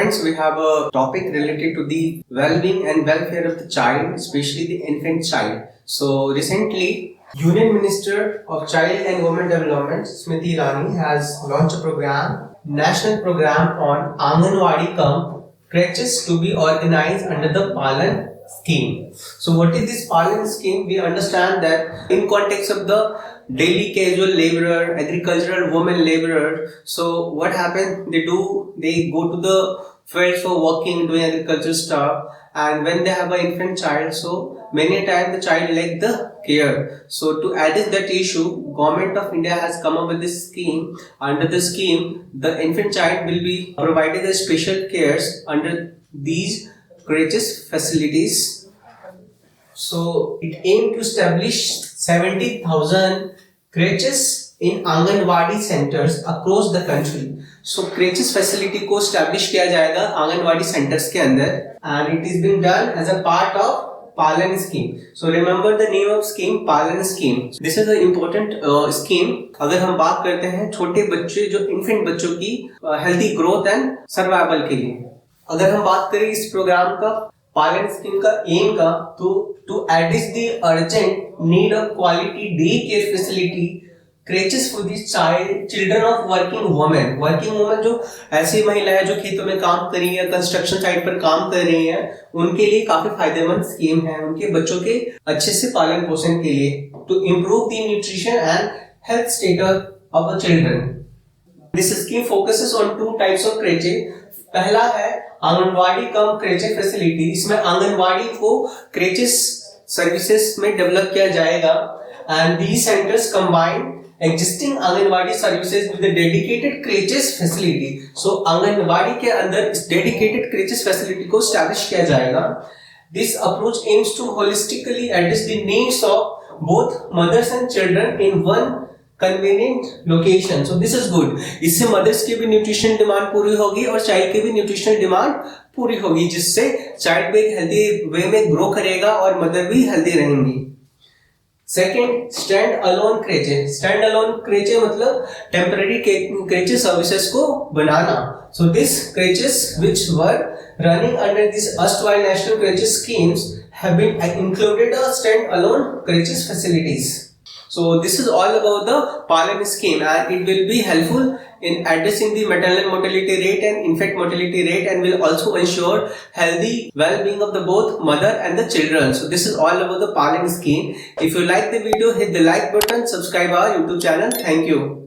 friends, we have a topic related to the well-being and welfare of the child, especially the infant child. So recently, Union Minister of Child and Women Development, Smriti Irani, has launched a program, national program on Anganwadi cum creches to be organized under the Palan scheme. So what is this Palan scheme? We understand that in context of the daily casual laborer, agricultural woman laborer. So what happens? They go to the fields for working, doing agricultural stuff, and when they have an infant child, so many times the child lack the care. So to address that issue, Government of India has come up with this scheme. Under the scheme, the infant child will be provided a special cares under these creches facilities. So it aimed to establish 70,000 creches in Anganwadi centers across the country. So creches facility को establish किया जाएगा anganwadi centers के अंदर, and it is being done as a part of Palan scheme. So remember the name of scheme, Palan scheme. This is an important scheme. अगर हम बात करते हैं छोटे बच्चे जो infant बच्चों की healthy growth and survival के लिए, अगर हम बात करें इस प्रोग्राम का पालन स्कीम का एम का, तो to address the urgent need of quality day care facility creches for the children of working women जो ऐसी महिलाएं जो खेतों में काम कर रही है, कंस्ट्रक्शन साइट पर काम कर रही हैं, उनके लिए काफी फायदेमंद स्कीम है, उनके बच्चों के अच्छे से पालन पोषण के लिए, to improve the nutrition and health status of the children. This scheme focuses on two types of creche. पहला है आंगनवाड़ी कम क्रेचे फैसिलिटी. इसमें आंगनवाड़ी को क्रेचेस सर्विसेज में डेवलप किया जाएगा, and these centres combine existing Anganwadi services with dedicated creches facility. So Anganwadi के अंदर इस डेडिकेटेड क्रेचेस फैसिलिटी को एस्टैब्लिश किया जाएगा. This approach aims to holistically address the needs of both mothers and children in one convenient location. So this is good. इससे mothers की भी nutrition demand पूरी होगी और चाइल्ड की भी न्यूट्रिशनल डिमांड पूरी होगी, जिससे चाइल्ड भी एक हेल्दी वे में ग्रो करेगा और मदर भी हेल्दी रहेंगी. Second, stand alone creche. Stand alone creche मतलब टेम्पररी क्रेचे सर्विसेज को बनाना. So this creches which were running under this erstwhile national creche schemes have been included a stand alone creches facilities. So this is all about the Palan scheme, and it will be helpful in addressing the maternal mortality rate and infant mortality rate, and will also ensure healthy well-being of the both mother and the children. So this is all about the Palan scheme. If you like the video, hit the like button, subscribe our YouTube channel. Thank you.